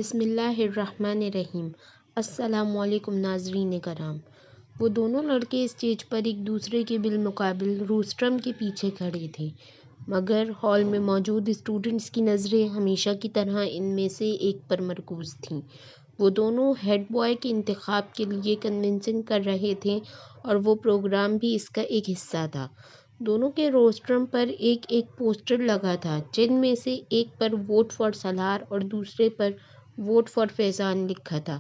بسم اللہ الرحمن الرحیم۔ السلام علیکم ناظرین کرام۔ وہ دونوں لڑکے اسٹیج پر ایک دوسرے کے بالمقابل روسٹرم کے پیچھے کھڑے تھے، مگر ہال میں موجود اسٹوڈنٹس کی نظریں ہمیشہ کی طرح ان میں سے ایک پر مرکوز تھیں۔ وہ دونوں ہیڈ بوائے کے انتخاب کے لیے کنونسنگ کر رہے تھے اور وہ پروگرام بھی اس کا ایک حصہ تھا۔ دونوں کے روسٹرم پر ایک پوسٹر لگا تھا، جن میں سے ایک پر ووٹ فار سالار اور دوسرے پر ووٹ فار فیضان لکھا تھا۔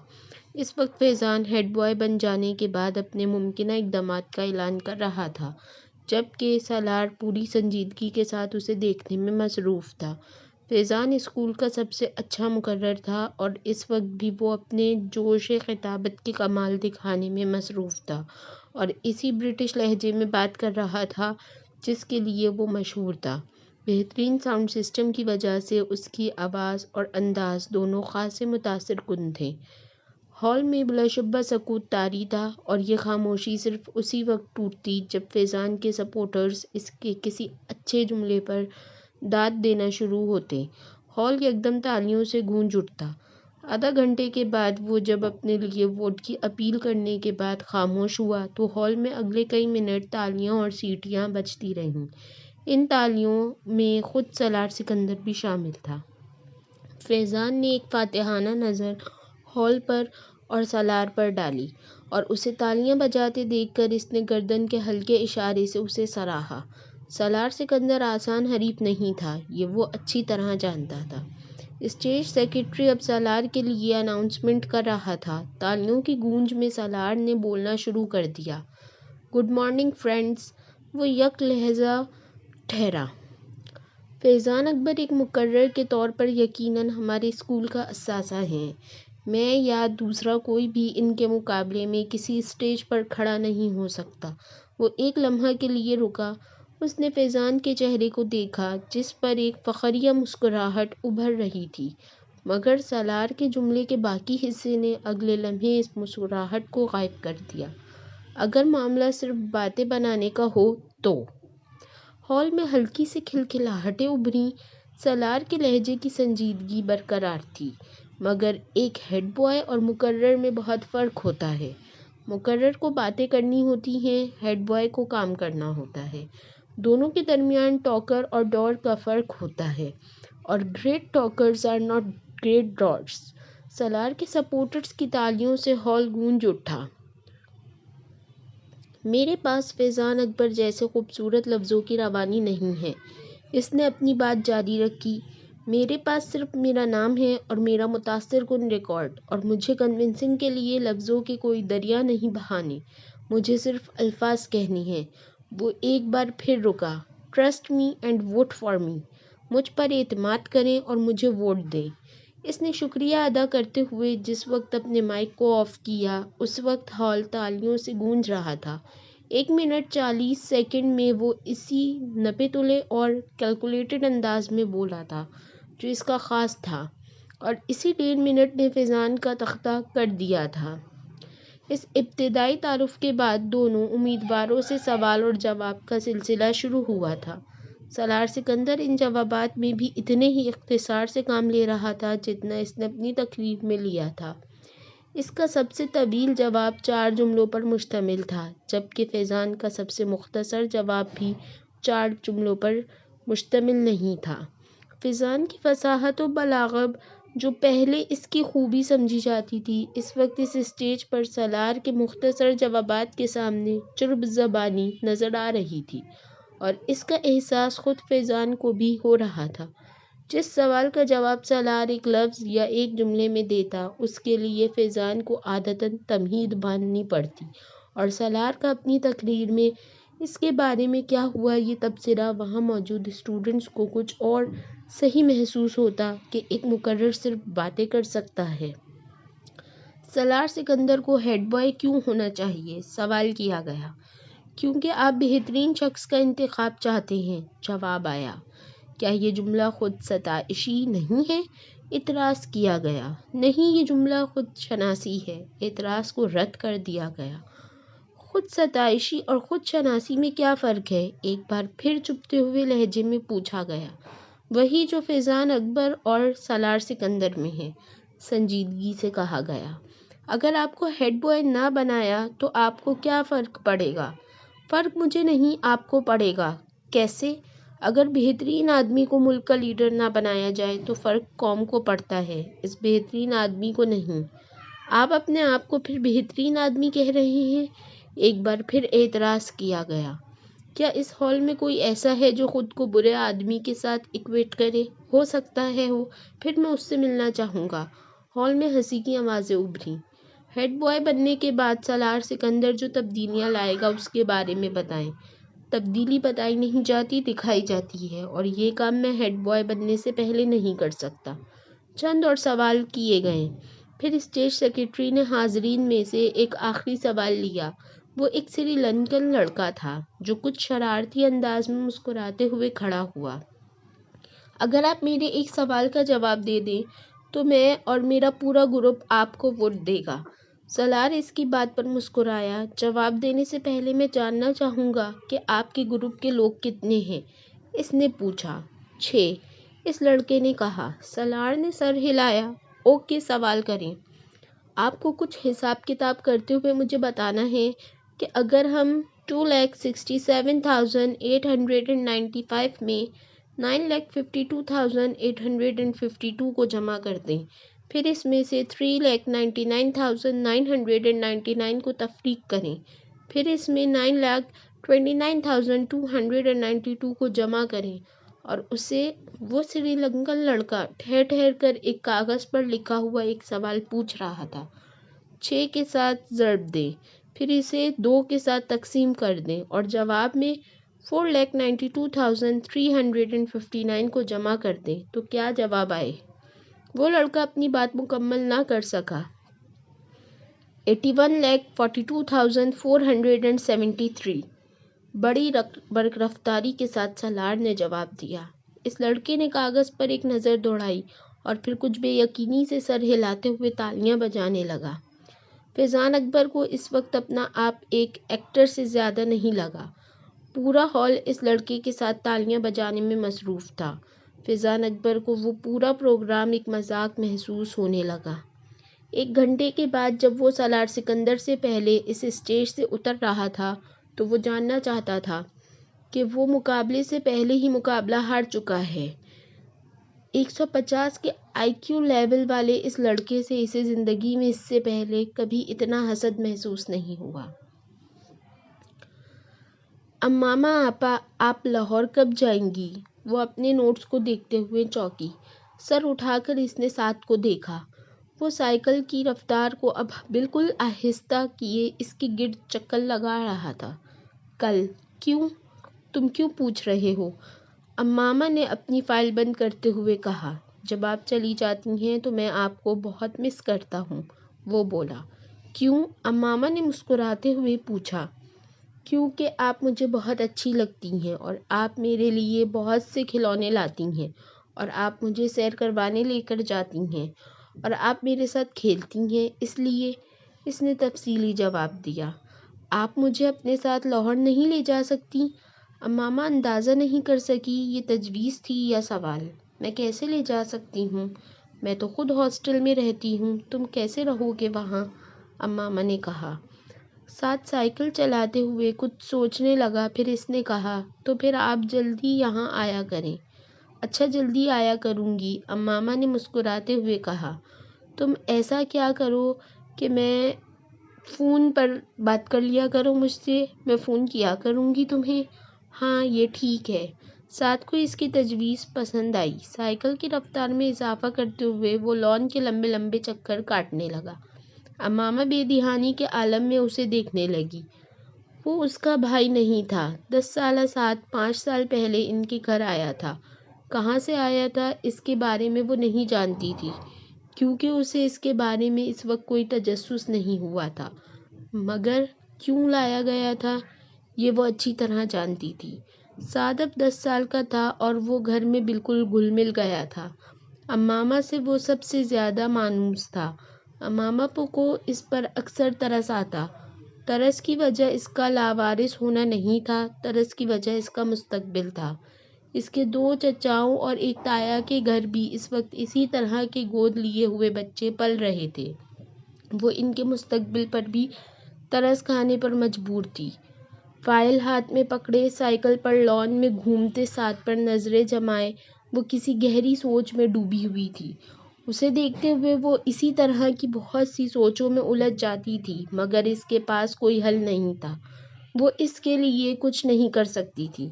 اس وقت فیضان ہیڈ بوائے بن جانے کے بعد اپنے ممکنہ اقدامات کا اعلان کر رہا تھا، جبکہ سالار پوری سنجیدگی کے ساتھ اسے دیکھنے میں مصروف تھا۔ فیضان اسکول کا سب سے اچھا مقرر تھا اور اس وقت بھی وہ اپنے جوش خطابت کے کمال دکھانے میں مصروف تھا اور اسی برٹش لہجے میں بات کر رہا تھا جس کے لیے وہ مشہور تھا۔ بہترین ساؤنڈ سسٹم کی وجہ سے اس کی آواز اور انداز دونوں خاصے متاثر کن تھے۔ ہال میں بلا شبہ سکوت طاری تھا اور یہ خاموشی صرف اسی وقت ٹوٹتی جب فیضان کے سپورٹرز اس کے کسی اچھے جملے پر داد دینا شروع ہوتے۔ ہال یکدم تالیوں سے گونج اٹھتا۔ آدھا گھنٹے کے بعد وہ جب اپنے لیے ووٹ کی اپیل کرنے کے بعد خاموش ہوا تو ہال میں اگلے کئی منٹ تالیاں اور سیٹیاں بجتی رہیں۔ ان تالیوں میں خود سالار سکندر بھی شامل تھا۔ فیضان نے ایک فاتحانہ نظر ہال پر اور سالار پر ڈالی اور اسے تالیاں بجاتے دیکھ کر اس نے گردن کے ہلکے اشارے سے اسے سراہا۔ سالار سکندر آسان حریف نہیں تھا، یہ وہ اچھی طرح جانتا تھا۔ اسٹیج سیکرٹری اب سالار کے لیے اناؤنسمنٹ کر رہا تھا۔ تالیوں کی گونج میں سالار نے بولنا شروع کر دیا۔ Good morning friends. وہ یک لحظہ ٹھہرا۔ فیضان اکبر ایک مقرر کے طور پر یقیناً ہمارے اسکول کا اثاثہ ہیں۔ میں یا دوسرا کوئی بھی ان کے مقابلے میں کسی اسٹیج پر کھڑا نہیں ہو سکتا۔ وہ ایک لمحہ کے لیے رکا۔ اس نے فیضان کے چہرے کو دیکھا جس پر ایک فخریہ مسکراہٹ ابھر رہی تھی، مگر سالار کے جملے کے باقی حصے نے اگلے لمحے اس مسکراہٹ کو غائب کر دیا۔ اگر معاملہ صرف باتیں بنانے کا ہو تو۔ ہال میں ہلکی سی کھلکھلاہٹیں ابھریں۔ سالار کے لہجے کی سنجیدگی برقرار تھی، مگر ایک ہیڈ بوائے اور مقرر میں بہت فرق ہوتا ہے۔ مقرر کو باتیں کرنی ہوتی ہیں، ہیڈ بوائے کو کام کرنا ہوتا ہے۔ دونوں کے درمیان ٹاکر اور ڈور کا فرق ہوتا ہے، اور great talkers are not great doers. Salar کے سپورٹرز کی تالیوں سے ہال گونج اٹھا۔ میرے پاس فیضان اکبر جیسے خوبصورت لفظوں کی روانی نہیں ہے، اس نے اپنی بات جاری رکھی۔ میرے پاس صرف میرا نام ہے اور میرا متاثر کن ریکارڈ، اور مجھے کنونسنگ کے لیے لفظوں کے کوئی دریا نہیں بہانے، مجھے صرف الفاظ کہنے ہیں۔ وہ ایک بار پھر رکا۔ Trust me and vote for me. مجھ پر اعتماد کریں اور مجھے ووٹ دیں۔ اس نے شکریہ ادا کرتے ہوئے جس وقت اپنے مائک کو آف کیا، اس وقت ہال تالیوں سے گونج رہا تھا۔ 1 منٹ 40 سیکنڈ میں وہ اسی نپے تلے اور کیلکولیٹڈ انداز میں بولا تھا جو اس کا خاص تھا، اور اسی 1.5 منٹ نے فیضان کا تختہ کر دیا تھا۔ اس ابتدائی تعارف کے بعد دونوں امیدواروں سے سوال اور جواب کا سلسلہ شروع ہوا تھا۔ سالار سکندر ان جوابات میں بھی اتنے ہی اختصار سے کام لے رہا تھا جتنا اس نے اپنی تقریر میں لیا تھا۔ اس کا سب سے طویل جواب 4 جملوں پر مشتمل تھا، جبکہ فیضان کا سب سے مختصر جواب بھی 4 جملوں پر مشتمل نہیں تھا۔ فیضان کی فصاحت و بلاغت، جو پہلے اس کی خوبی سمجھی جاتی تھی، اس وقت اس اسٹیج پر سالار کے مختصر جوابات کے سامنے چرب زبانی نظر آ رہی تھی، اور اس کا احساس خود فیضان کو بھی ہو رہا تھا۔ جس سوال کا جواب سالار ایک لفظ یا ایک جملے میں دیتا، اس کے لیے فیضان کو عادتاً تمہید باندھنی پڑتی، اور سالار کا اپنی تقریر میں اس کے بارے میں کیا ہوا یہ تبصرہ وہاں موجود اسٹوڈنٹس کو کچھ اور صحیح محسوس ہوتا کہ ایک مقرر صرف باتیں کر سکتا ہے۔ سالار سکندر کو ہیڈ بوائے کیوں ہونا چاہیے؟ سوال کیا گیا۔ کیونکہ آپ بہترین شخص کا انتخاب چاہتے ہیں، جواب آیا۔ کیا یہ جملہ خود ستائشی نہیں ہے؟ اعتراض کیا گیا۔ نہیں، یہ جملہ خود شناسی ہے۔ اعتراض کو رد کر دیا گیا۔ خود ستائشی اور خود شناسی میں کیا فرق ہے؟ ایک بار پھر چبھتے ہوئے لہجے میں پوچھا گیا۔ وہی جو فیضان اکبر اور سالار سکندر میں ہے۔ سنجیدگی سے کہا گیا۔ اگر آپ کو ہیڈ بوائے نہ بنایا تو آپ کو کیا فرق پڑے گا؟ فرق مجھے نہیں، آپ کو پڑے گا۔ کیسے؟ اگر بہترین آدمی کو ملک کا لیڈر نہ بنایا جائے تو فرق قوم کو پڑتا ہے، اس بہترین آدمی کو نہیں۔ آپ اپنے آپ کو پھر بہترین آدمی کہہ رہے ہیں؟ ایک بار پھر اعتراض کیا گیا۔ کیا اس ہال میں کوئی ایسا ہے جو خود کو برے آدمی کے ساتھ اکویٹ کرے؟ ہو سکتا ہے ہو، پھر میں اس سے ملنا چاہوں گا۔ ہال میں ہنسی کی آوازیں ابھریں۔ ہیڈ بوائے بننے کے بعد سالار سکندر جو تبدیلیاں لائے گا اس کے بارے میں بتائیں۔ تبدیلی بتائی نہیں جاتی، دکھائی جاتی ہے، اور یہ کام میں ہیڈ بوائے بننے سے پہلے نہیں کر سکتا۔ چند اور سوال کیے گئے، پھر اسٹیج سیکرٹری نے حاضرین میں سے ایک آخری سوال لیا۔ وہ ایک سری لنکن لڑکا تھا جو کچھ شرارتی انداز میں مسکراتے ہوئے کھڑا ہوا۔ اگر آپ میرے ایک سوال کا جواب دے دیں تو میں اور میرا پورا گروپ آپ کو ووٹ دے گا۔ سالار اس کی بات پر مسکرایا۔ جواب دینے سے پہلے میں جاننا چاہوں گا کہ آپ کے گروپ کے لوگ کتنے ہیں؟ اس نے پوچھا۔ 6، اس لڑکے نے کہا۔ سالار نے سر ہلایا۔ اوکے، سوال کریں۔ آپ کو کچھ حساب کتاب کرتے ہوئے مجھے بتانا ہے کہ اگر ہم 2,67,895 میں 9,52,852 کو جمع کر دیں، پھر اس میں سے 3,99,999 کو تفریق کریں، پھر اس میں 9,29,292 کو جمع کریں اور اسے وہ سری لنکن لڑکا ٹھہر ٹھہر کر ایک کاغذ پر لکھا ہوا ایک سوال پوچھ رہا تھا 6 کے ساتھ ضرب دیں، پھر اسے 2 کے ساتھ تقسیم کر دیں اور جواب میں 4,92,359 کو جمع کر دیں تو کیا جواب آئے؟ وہ لڑکا اپنی بات مکمل نہ کر سکا۔ 81,42,473 بڑی رفتاری کے ساتھ سالار نے جواب دیا۔ اس لڑکے نے کاغذ پر ایک نظر دوڑائی اور پھر کچھ بے یقینی سے سر ہلاتے ہوئے تالیاں بجانے لگا۔ فیضان اکبر کو اس وقت اپنا آپ ایک ایکٹر سے زیادہ نہیں لگا۔ پورا ہال اس لڑکے کے ساتھ تالیاں بجانے میں مصروف تھا۔ فیضان اکبر کو وہ پورا پروگرام ایک مذاق محسوس ہونے لگا۔ 1 گھنٹے کے بعد جب وہ سالار سکندر سے پہلے اس اسٹیج سے اتر رہا تھا تو وہ جاننا چاہتا تھا کہ وہ مقابلے سے پہلے ہی مقابلہ ہار چکا ہے۔ 150 کے آئی کیو لیول والے اس لڑکے سے اسے زندگی میں اس سے پہلے کبھی اتنا حسد محسوس نہیں ہوا۔ امامہ آپا، آپ لاہور کب جائیں گی؟ وہ اپنے نوٹس کو دیکھتے ہوئے چونکی۔ سر اٹھا کر اس نے ساتھ کو دیکھا۔ وہ سائیکل کی رفتار کو اب بالکل آہستہ کیے اس کے گرد چکر لگا رہا تھا۔ کل؟ کیوں؟ تم کیوں پوچھ رہے ہو؟ امامہ نے اپنی فائل بند کرتے ہوئے کہا۔ جب آپ چلی جاتی ہیں تو میں آپ کو بہت مس کرتا ہوں، وہ بولا۔ کیوں؟ امامہ نے مسکراتے ہوئے پوچھا۔ کیونکہ آپ مجھے بہت اچھی لگتی ہیں اور آپ میرے لیے بہت سے کھلونے لاتی ہیں اور آپ مجھے سیر کروانے لے کر جاتی ہیں اور آپ میرے ساتھ کھیلتی ہیں، اس لیے، اس نے تفصیلی جواب دیا۔ آپ مجھے اپنے ساتھ لاہور نہیں لے جا سکتی؟ امامہ اندازہ نہیں کر سکی یہ تجویز تھی یا سوال۔ میں کیسے لے جا سکتی ہوں؟ میں تو خود ہاسٹل میں رہتی ہوں، تم کیسے رہو گے وہاں؟ امامہ نے کہا۔ ساتھ سائیکل چلاتے ہوئے کچھ سوچنے لگا، پھر اس نے کہا، تو پھر آپ جلدی یہاں آیا کریں۔ اچھا، جلدی آیا کروں گی، امامہ نے مسکراتے ہوئے کہا۔ تم ایسا کیا کرو کہ میں فون پر بات کر لیا کرو مجھ سے، میں فون کیا کروں گی تمہیں۔ ہاں، یہ ٹھیک ہے۔ ساتھ کو اس کی تجویز پسند آئی۔ سائیکل کی رفتار میں اضافہ کرتے ہوئے وہ لان کے لمبے لمبے چکر کاٹنے لگا۔ امامہ بے دہانی کے عالم میں اسے دیکھنے لگی۔ وہ اس کا بھائی نہیں تھا۔ 10 سالہ ساتھ 5 سال پہلے ان کے گھر آیا تھا۔ کہاں سے آیا تھا اس کے بارے میں وہ نہیں جانتی تھی، کیونکہ اسے اس کے بارے میں اس وقت کوئی تجسس نہیں ہوا تھا، مگر کیوں لایا گیا تھا یہ وہ اچھی طرح جانتی تھی۔ سعد اب 10 سال کا تھا اور وہ گھر میں بالکل گھل مل گیا تھا۔ امامہ سے وہ سب سے زیادہ مانوس تھا۔ امامہ کو اس پر اکثر ترس آتا۔ ترس کی وجہ اس کا لاوارث ہونا نہیں تھا، ترس کی وجہ اس کا مستقبل تھا۔ اس کے 2 چچاؤں اور ایک تایا کے گھر بھی اس وقت اسی طرح کے گود لیے ہوئے بچے پل رہے تھے۔ وہ ان کے مستقبل پر بھی ترس کھانے پر مجبور تھی۔ فائل ہاتھ میں پکڑے سائیکل پر لان میں گھومتے ساتھ پر نظریں جمائے وہ کسی گہری سوچ میں ڈوبی ہوئی تھی۔ اسے دیکھتے ہوئے وہ اسی طرح کی بہت سی سوچوں میں الجھ جاتی تھی، مگر اس کے پاس کوئی حل نہیں تھا۔ وہ اس کے لیے کچھ نہیں کر سکتی تھی۔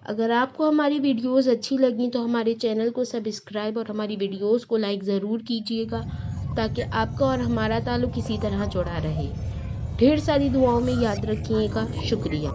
اگر آپ کو ہماری ویڈیوز اچھی لگیں تو ہمارے چینل کو سبسکرائب اور ہماری ویڈیوز کو لائک ضرور کیجیے گا تاکہ آپ کا اور ہمارا تعلق اسی طرح جڑا رہے۔ ڈھیر ساری دعاؤں میں یاد رکھیے گا۔ شکریہ۔